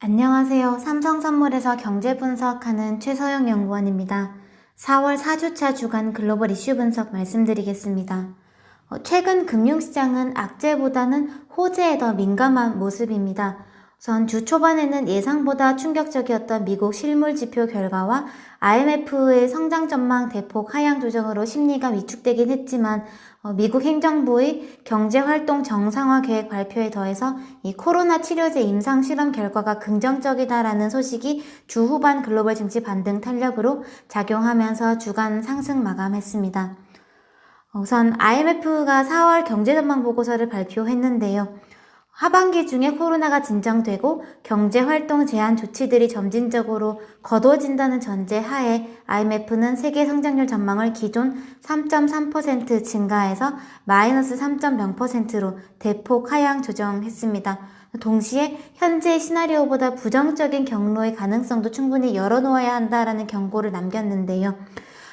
안녕하세요. 삼성선물에서 경제 분석하는 최서영 연구원입니다. 4월 4주차 주간 글로벌 이슈 분석 말씀드리겠습니다. 최근 금융시장은 악재보다는 호재에 더 민감한 모습입니다. 우선 주 초반에는 예상보다 충격적이었던 미국 실물지표 결과와 IMF의 성장 전망 대폭 하향 조정으로 심리가 위축되긴 했지만 미국 행정부의 경제활동 정상화 계획 발표에 더해서 이 코로나 치료제 임상 실험 결과가 긍정적이다라는 소식이 주 후반 글로벌 증시 반등 탄력으로 작용하면서 주간 상승 마감했습니다. 우선 IMF가 4월 경제전망 보고서를 발표했는데요. 하반기 중에 코로나가 진정되고 경제활동 제한 조치들이 점진적으로 거둬진다는 전제 하에 IMF는 세계 성장률 전망을 기존 3.3% 증가해서 마이너스 3.0%로 대폭 하향 조정했습니다. 동시에 현재 시나리오보다 부정적인 경로의 가능성도 충분히 열어놓아야 한다라는 경고를 남겼는데요.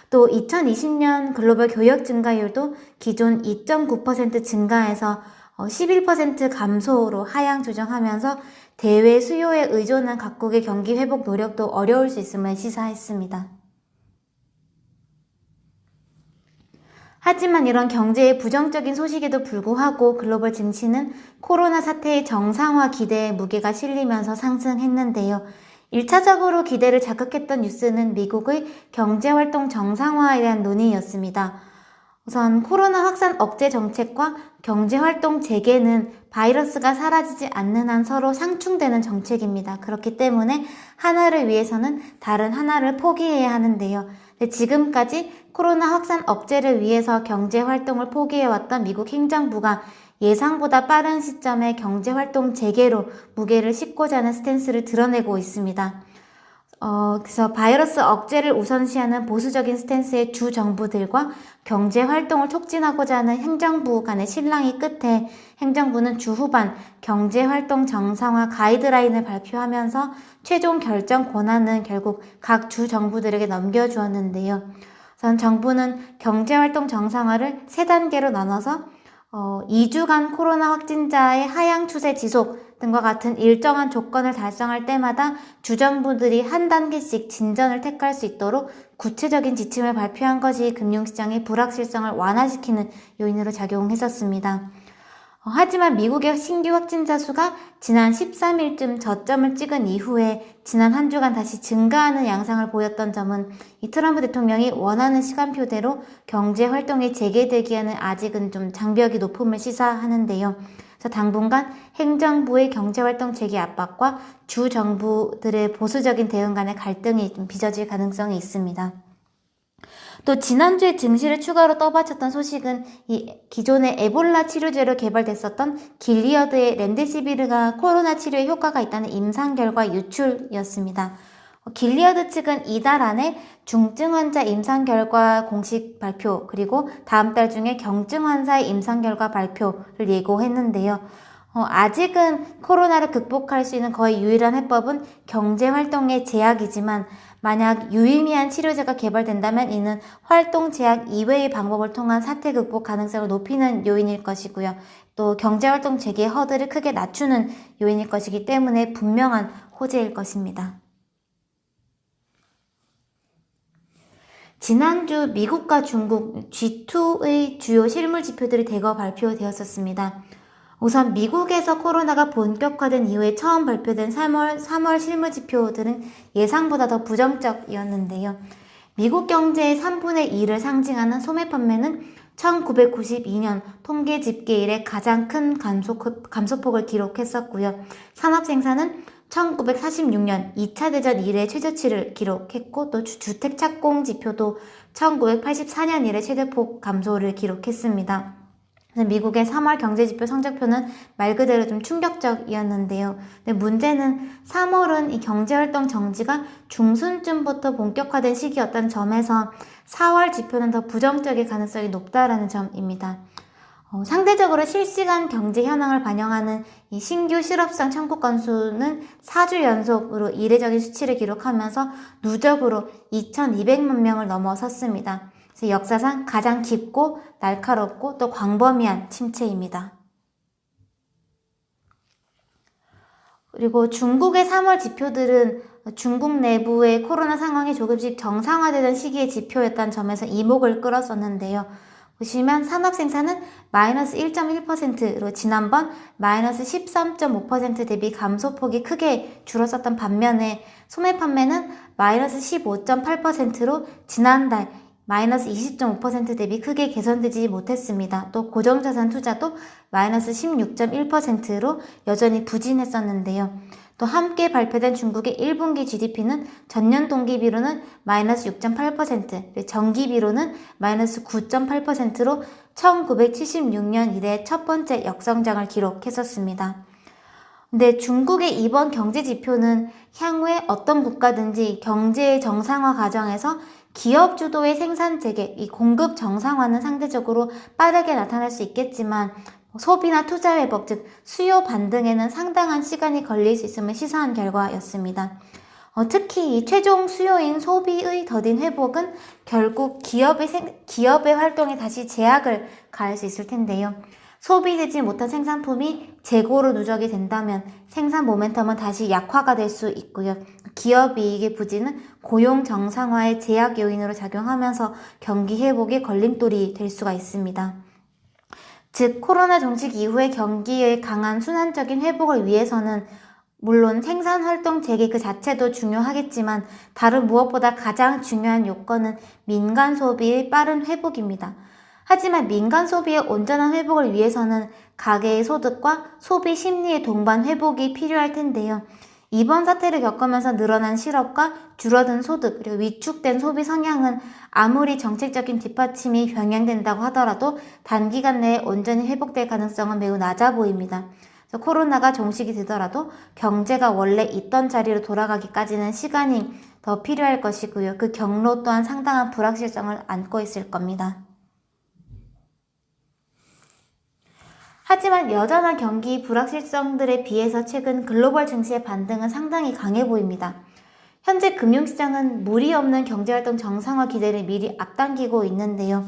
또 2020년 글로벌 교역 증가율도 기존 2.9% 증가해서 11% 감소로 하향 조정하면서 대외 수요에 의존한 각국의 경기 회복 노력도 어려울 수 있음을 시사했습니다. 하지만 이런 경제의 부정적인 소식에도 불구하고 글로벌 증시는 코로나 사태의 정상화 기대에 무게가 실리면서 상승했는데요. 1차적으로 기대를 자극했던 뉴스는 미국의 경제활동 정상화에 대한 논의였습니다. 우선 코로나 확산 억제 정책과 경제활동 재개는 바이러스가 사라지지 않는 한 서로 상충되는 정책입니다. 그렇기 때문에 하나를 위해서는 다른 하나를 포기해야 하는데요. 지금까지 코로나 확산 억제를 위해서 경제활동을 포기해왔던 미국 행정부가 예상보다 빠른 시점에 경제활동 재개로 무게를 싣고자 하는 스탠스를 드러내고 있습니다. 그래서 바이러스 억제를 우선시하는 보수적인 스탠스의 주 정부들과 경제 활동을 촉진하고자 하는 행정부 간의 실랑이 끝에 행정부는 주 후반 경제 활동 정상화 가이드라인을 발표하면서 최종 결정 권한은 결국 각 주 정부들에게 넘겨주었는데요. 우선 정부는 경제 활동 정상화를 3단계로 나눠서 2주간 코로나 확진자의 하향 추세 지속 등과 같은 일정한 조건을 달성할 때마다 주정부들이 한 단계씩 진전을 택할 수 있도록 구체적인 지침을 발표한 것이 금융시장의 불확실성을 완화시키는 요인으로 작용했었습니다. 하지만 미국의 신규 확진자 수가 지난 13일쯤 저점을 찍은 이후에 지난 한 주간 다시 증가하는 양상을 보였던 점은 이 트럼프 대통령이 원하는 시간표대로 경제 활동이 재개되기에는 아직은 좀 장벽이 높음을 시사하는데요. 그래서 당분간 행정부의 경제활동 재개 압박과 주 정부들의 보수적인 대응 간의 갈등이 좀 빚어질 가능성이 있습니다. 또 지난주에 증시를 추가로 떠받쳤던 소식은 이 기존의 에볼라 치료제로 개발됐었던 길리어드의 렘데시비르가 코로나 치료에 효과가 있다는 임상 결과 유출이었습니다. 길리어드 측은 이달 안에 중증 환자 임상 결과 공식 발표 그리고 다음 달 중에 경증 환자의 임상 결과 발표를 예고했는데요. 아직은 코로나를 극복할 수 있는 거의 유일한 해법은 경제활동의 제약이지만 만약 유의미한 치료제가 개발된다면 이는 활동 제약 이외의 방법을 통한 사태 극복 가능성을 높이는 요인일 것이고요. 또 경제활동 재개 허들을 크게 낮추는 요인일 것이기 때문에 분명한 호재일 것입니다. 지난주 미국과 중국 G2의 주요 실물 지표들이 대거 발표되었었습니다. 우선 미국에서 코로나가 본격화된 이후에 처음 발표된 3월 실물 지표들은 예상보다 더 부정적이었는데요. 미국 경제의 3분의 2를 상징하는 소매 판매는 1992년 통계 집계 이래 가장 큰 감소폭을 기록했었고요. 산업 생산은 1946년 2차 대전 이래 최저치를 기록했고 또 주택 착공 지표도 1984년 이래 최대폭 감소를 기록했습니다. 미국의 3월 경제지표 성적표는 말 그대로 좀 충격적이었는데요. 근데 문제는 3월은 이 경제활동 정지가 중순쯤부터 본격화된 시기였던 점에서 4월 지표는 더 부정적일 가능성이 높다라는 점입니다. 상대적으로 실시간 경제 현황을 반영하는 이 신규 실업상 청구 건수는 4주 연속으로 이례적인 수치를 기록하면서 누적으로 2,200만 명을 넘어섰습니다. 그래서 역사상 가장 깊고 날카롭고 또 광범위한 침체입니다. 그리고 중국의 3월 지표들은 중국 내부의 코로나 상황이 조금씩 정상화되던 시기의 지표였다는 점에서 이목을 끌었었는데요. 보시면 산업 생산은 마이너스 1.1%로 지난번 마이너스 13.5% 대비 감소폭이 크게 줄었었던 반면에 소매 판매는 마이너스 15.8%로 지난달 마이너스 20.5% 대비 크게 개선되지 못했습니다. 또 고정자산 투자도 마이너스 16.1%로 여전히 부진했었는데요. 또 함께 발표된 중국의 1분기 GDP는 전년 동기비로는 마이너스 6.8%, 전기비로는 마이너스 9.8%로 1976년 이래 첫 번째 역성장을 기록했었습니다. 근데 중국의 이번 경제 지표는 향후에 어떤 국가든지 경제의 정상화 과정에서 기업 주도의 생산 재개, 이 공급 정상화는 상대적으로 빠르게 나타날 수 있겠지만 소비나 투자 회복, 즉 수요 반등에는 상당한 시간이 걸릴 수 있음을 시사한 결과였습니다. 특히 이 최종 수요인 소비의 더딘 회복은 결국 기업의 활동에 다시 제약을 가할 수 있을 텐데요. 소비되지 못한 생산품이 재고로 누적이 된다면 생산 모멘텀은 다시 약화가 될 수 있고요. 기업 이익의 부진은 고용 정상화의 제약 요인으로 작용하면서 경기 회복의 걸림돌이 될 수가 있습니다. 즉 코로나 종식 이후의 경기의 강한 순환적인 회복을 위해서는 물론 생산활동 재개 그 자체도 중요하겠지만 다른 무엇보다 가장 중요한 요건은 민간 소비의 빠른 회복입니다. 하지만 민간 소비의 온전한 회복을 위해서는 가계의 소득과 소비 심리의 동반 회복이 필요할 텐데요. 이번 사태를 겪으면서 늘어난 실업과 줄어든 소득, 그리고 위축된 소비 성향은 아무리 정책적인 뒷받침이 병행된다고 하더라도 단기간 내에 온전히 회복될 가능성은 매우 낮아 보입니다. 그래서 코로나가 종식이 되더라도 경제가 원래 있던 자리로 돌아가기까지는 시간이 더 필요할 것이고요. 그 경로 또한 상당한 불확실성을 안고 있을 겁니다. 하지만 여전한 경기 불확실성들에 비해서 최근 글로벌 증시의 반등은 상당히 강해 보입니다. 현재 금융시장은 무리 없는 경제활동 정상화 기대를 미리 앞당기고 있는데요.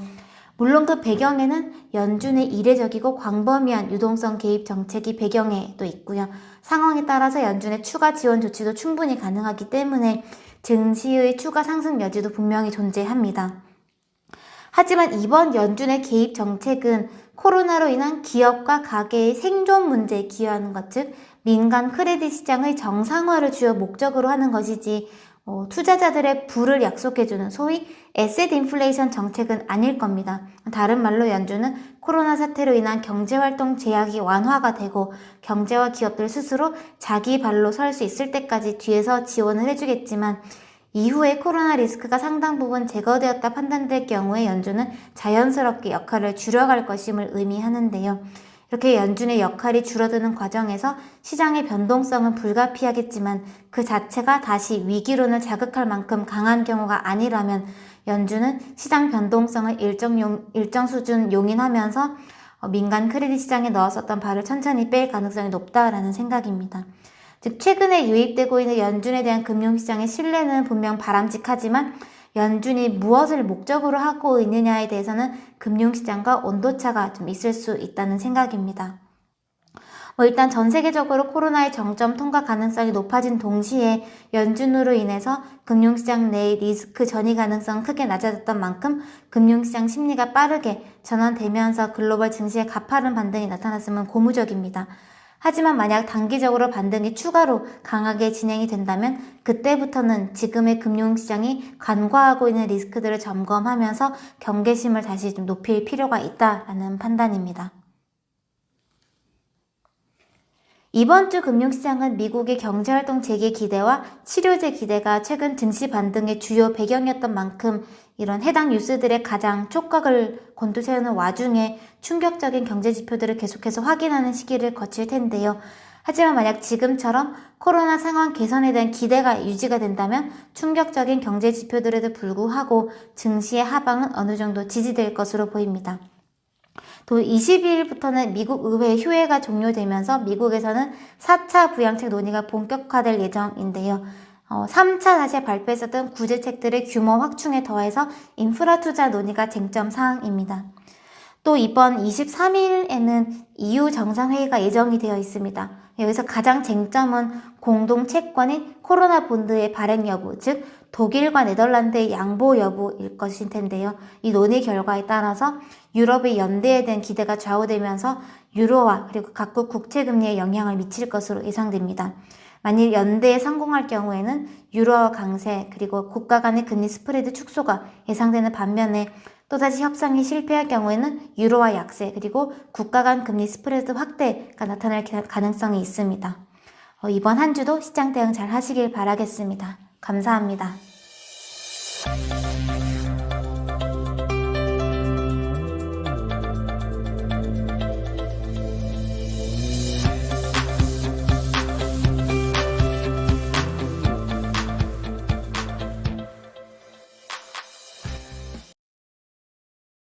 물론 그 배경에는 연준의 이례적이고 광범위한 유동성 개입 정책이 배경에 또 있고요. 상황에 따라서 연준의 추가 지원 조치도 충분히 가능하기 때문에 증시의 추가 상승 여지도 분명히 존재합니다. 하지만 이번 연준의 개입 정책은 코로나로 인한 기업과 가계의 생존 문제에 기여하는 것, 즉 민간 크레딧 시장의 정상화를 주요 목적으로 하는 것이지 투자자들의 부를 약속해주는 소위 에셋 인플레이션 정책은 아닐 겁니다. 다른 말로 연준은 코로나 사태로 인한 경제활동 제약이 완화가 되고 경제와 기업들 스스로 자기 발로 설 수 있을 때까지 뒤에서 지원을 해주겠지만 이후에 코로나 리스크가 상당 부분 제거되었다 판단될 경우에 연준은 자연스럽게 역할을 줄여갈 것임을 의미하는데요. 이렇게 연준의 역할이 줄어드는 과정에서 시장의 변동성은 불가피하겠지만 그 자체가 다시 위기론을 자극할 만큼 강한 경우가 아니라면 연준은 시장 변동성을 일정 수준 용인하면서 민간 크레딧 시장에 넣었었던 발을 천천히 뺄 가능성이 높다라는 생각입니다. 즉 최근에 유입되고 있는 연준에 대한 금융시장의 신뢰는 분명 바람직하지만 연준이 무엇을 목적으로 하고 있느냐에 대해서는 금융시장과 온도차가 좀 있을 수 있다는 생각입니다. 일단 전 세계적으로 코로나의 정점 통과 가능성이 높아진 동시에 연준으로 인해서 금융시장 내의 리스크 전이 가능성은 크게 낮아졌던 만큼 금융시장 심리가 빠르게 전환되면서 글로벌 증시에 가파른 반등이 나타났으면 고무적입니다. 하지만 만약 단기적으로 반등이 추가로 강하게 진행이 된다면 그때부터는 지금의 금융시장이 간과하고 있는 리스크들을 점검하면서 경계심을 다시 좀 높일 필요가 있다라는 판단입니다. 이번 주 금융시장은 미국의 경제활동 재개 기대와 치료제 기대가 최근 증시 반등의 주요 배경이었던 만큼 이런 해당 뉴스들의 가장 촉각을 곤두세우는 와중에 충격적인 경제 지표들을 계속해서 확인하는 시기를 거칠 텐데요. 하지만 만약 지금처럼 코로나 상황 개선에 대한 기대가 유지가 된다면 충격적인 경제 지표들에도 불구하고 증시의 하방은 어느 정도 지지될 것으로 보입니다. 또 22일부터는 미국 의회 휴회가 종료되면서 미국에서는 4차 부양책 논의가 본격화될 예정인데요. 3차 다시 발표했었던 구제책들의 규모 확충에 더해서 인프라 투자 논의가 쟁점 사항입니다. 또 이번 23일에는 EU 정상회의가 예정이 되어 있습니다. 여기서 가장 쟁점은 공동 채권인 코로나 본드의 발행 여부, 즉 독일과 네덜란드의 양보 여부일 것일 텐데요. 이 논의 결과에 따라서 유럽의 연대에 대한 기대가 좌우되면서 유로화 그리고 각국 국채금리에 영향을 미칠 것으로 예상됩니다. 만일 연대에 성공할 경우에는 유로화 강세 그리고 국가 간의 금리 스프레드 축소가 예상되는 반면에 또다시 협상이 실패할 경우에는 유로화 약세 그리고 국가 간 금리 스프레드 확대가 나타날 가능성이 있습니다. 이번 한 주도 시장 대응 잘 하시길 바라겠습니다. 감사합니다.